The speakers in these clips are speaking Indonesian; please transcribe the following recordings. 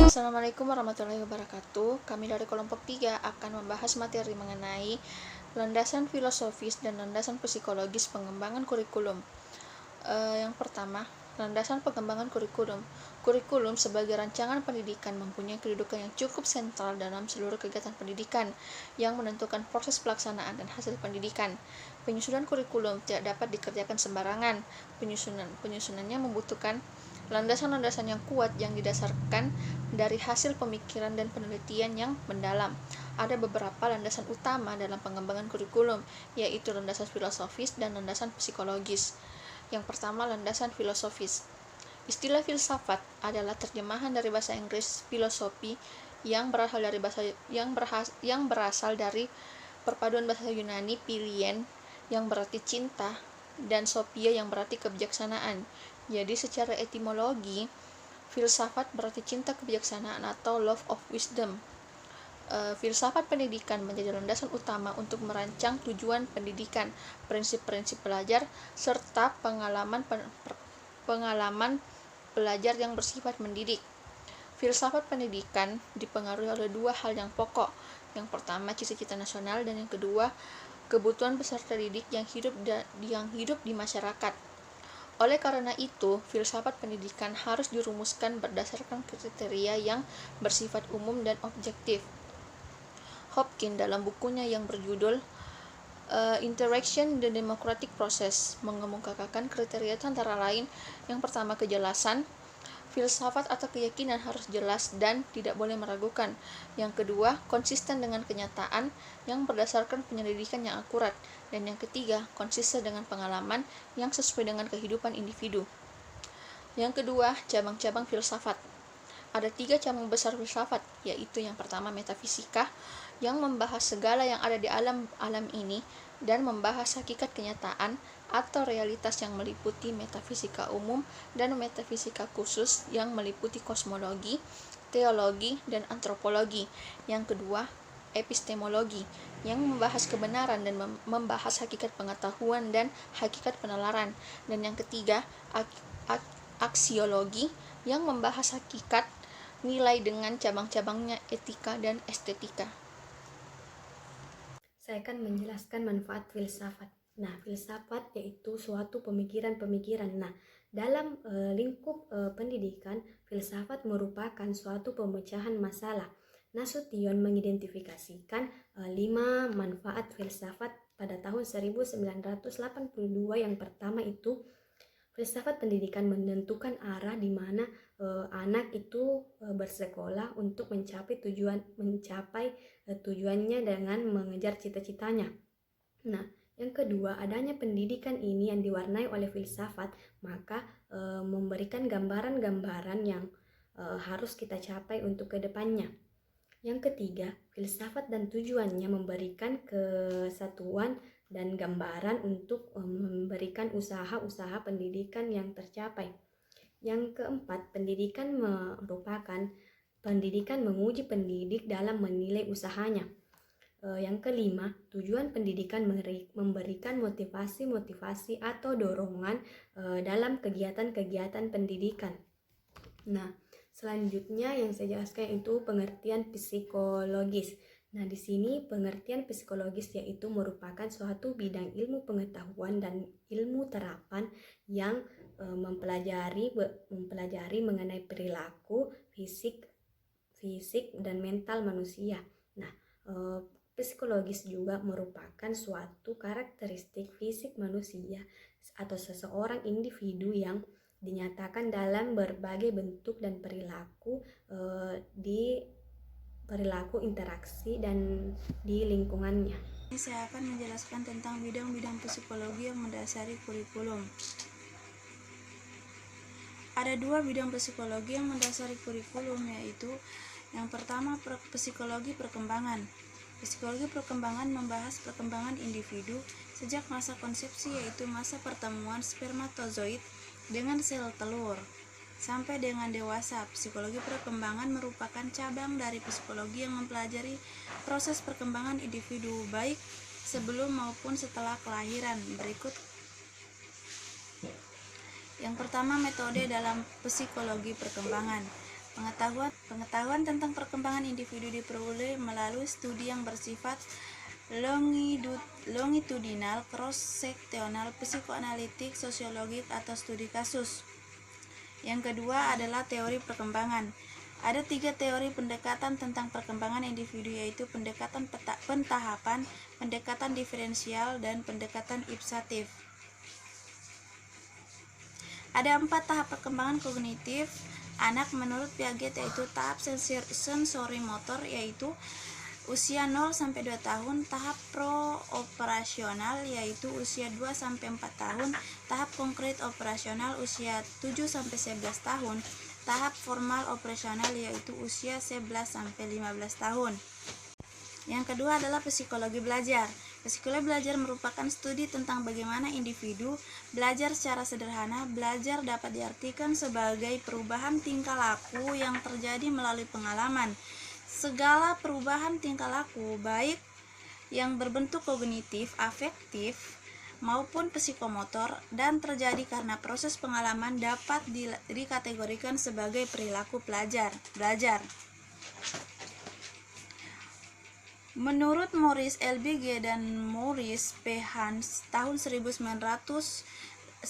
Assalamualaikum warahmatullahi wabarakatuh. Kami dari kelompok 3 akan membahas materi mengenai landasan filosofis dan landasan psikologis pengembangan kurikulum. Yang pertama, landasan pengembangan kurikulum. Kurikulum sebagai rancangan pendidikan mempunyai kedudukan yang cukup sentral dalam seluruh kegiatan pendidikan yang menentukan proses pelaksanaan dan hasil pendidikan. Penyusunan kurikulum tidak dapat dikerjakan sembarangan. Penyusunannya membutuhkan landasan-landasan yang kuat yang didasarkan dari hasil pemikiran dan penelitian yang mendalam. Ada beberapa landasan utama dalam pengembangan kurikulum, yaitu landasan filosofis dan landasan psikologis. Yang pertama, landasan filosofis. Istilah filsafat adalah terjemahan dari bahasa Inggris filosofi yang berasal dari perpaduan bahasa Yunani philien yang berarti cinta dan sophia yang berarti kebijaksanaan. Jadi secara etimologi, filsafat berarti cinta kebijaksanaan atau love of wisdom. Filsafat pendidikan menjadi landasan utama untuk merancang tujuan pendidikan, prinsip-prinsip belajar, serta pengalaman belajar yang bersifat mendidik. Filsafat pendidikan dipengaruhi oleh dua hal yang pokok. Yang pertama, cita-cita nasional, dan yang kedua, kebutuhan peserta didik yang hidup di masyarakat. Oleh karena itu, filsafat pendidikan harus dirumuskan berdasarkan kriteria yang bersifat umum dan objektif. Hopkins dalam bukunya yang berjudul Interaction the Democratic Process mengemukakan kriteria antara lain: yang pertama, kejelasan. Filsafat atau keyakinan harus jelas dan tidak boleh meragukan. Yang kedua, konsisten dengan kenyataan yang berdasarkan penyelidikan yang akurat. Dan yang ketiga, konsisten dengan pengalaman yang sesuai dengan kehidupan individu. Yang kedua, cabang-cabang filsafat. Ada 3 cabang besar filsafat, yaitu yang pertama, metafisika, yang membahas segala yang ada di alam ini dan membahas hakikat kenyataan atau realitas yang meliputi metafisika umum dan metafisika khusus yang meliputi kosmologi, teologi, dan antropologi. Yang kedua, epistemologi, yang membahas kebenaran dan membahas hakikat pengetahuan dan hakikat penalaran. Dan yang ketiga, aksiologi, yang membahas hakikat nilai dengan cabang-cabangnya etika dan estetika. Saya akan menjelaskan manfaat filsafat. Nah, filsafat yaitu suatu pemikiran-pemikiran. Nah, dalam lingkup pendidikan, filsafat merupakan suatu pemecahan masalah. Nasution mengidentifikasikan 5 manfaat filsafat pada tahun 1982. Yang pertama itu, filsafat pendidikan menentukan arah di mana anak itu bersekolah untuk mencapai tujuannya dengan mengejar cita-citanya. Nah, yang kedua, adanya pendidikan ini yang diwarnai oleh filsafat, maka memberikan gambaran-gambaran yang harus kita capai untuk kedepannya. Yang ketiga, filsafat dan tujuannya memberikan kesatuan dan gambaran untuk memberikan usaha-usaha pendidikan yang tercapai. Yang keempat, pendidikan menguji pendidik dalam menilai usahanya. Yang kelima, tujuan pendidikan memberikan motivasi atau dorongan dalam kegiatan-kegiatan pendidikan. Nah, selanjutnya yang saya jelaskan itu pengertian psikologis. Nah, di sini pengertian psikologis yaitu merupakan suatu bidang ilmu pengetahuan dan ilmu terapan yang mempelajari mengenai perilaku, fisik dan mental manusia. Nah, psikologis juga merupakan suatu karakteristik fisik manusia atau seseorang individu yang dinyatakan dalam berbagai bentuk dan perilaku interaksi dan di lingkungannya. Saya akan menjelaskan tentang bidang-bidang psikologi yang mendasari kurikulum. Ada 2 bidang psikologi yang mendasari kurikulum, yaitu yang pertama, psikologi perkembangan. Psikologi perkembangan membahas perkembangan individu sejak masa konsepsi, yaitu masa pertemuan spermatozoid dengan sel telur, sampai dengan dewasa. Psikologi perkembangan merupakan cabang dari psikologi yang mempelajari proses perkembangan individu baik sebelum maupun setelah kelahiran. Berikut Yang pertama, metode dalam psikologi perkembangan. Pengetahuan tentang perkembangan individu diperoleh melalui studi yang bersifat longitudinal, cross-seksional, psikoanalitik, sosiologik, atau studi kasus. Yang kedua adalah teori perkembangan. Ada 3 teori pendekatan tentang perkembangan individu, yaitu pendekatan pentahapan, pendekatan diferensial, dan pendekatan ipsatif. Ada 4 tahap perkembangan kognitif anak menurut Piaget, yaitu tahap sensori motor, yaitu usia 0-2 tahun, tahap pro-operasional, yaitu usia 2-4 tahun, tahap konkret operasional usia 7-11 tahun, tahap formal operasional, yaitu usia 11-15 tahun. Yang kedua adalah psikologi belajar. Psikologi belajar merupakan studi tentang bagaimana individu belajar secara sederhana. Belajar dapat diartikan sebagai perubahan tingkah laku yang terjadi melalui pengalaman. Segala perubahan tingkah laku, baik yang berbentuk kognitif, afektif, maupun psikomotor, dan terjadi karena proses pengalaman dapat dikategorikan sebagai perilaku belajar. Menurut Maurice LBG dan Maurice P. Hans tahun 1980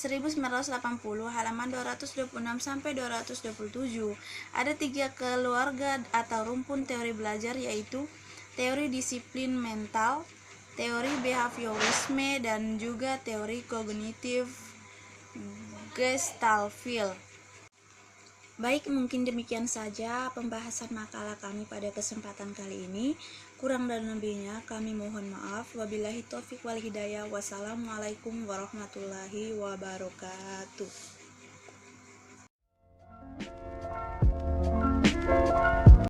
halaman 226 sampai 227, ada 3 keluarga atau rumpun teori belajar, yaitu teori disiplin mental, teori behaviorisme, dan juga teori kognitif Gestaltfil. Baik, mungkin demikian saja pembahasan makalah kami pada kesempatan kali ini. Kurang dan lebihnya kami mohon maaf. Wabillahi taufiq wal hidayah. Wassalamualaikum warahmatullahi wabarakatuh.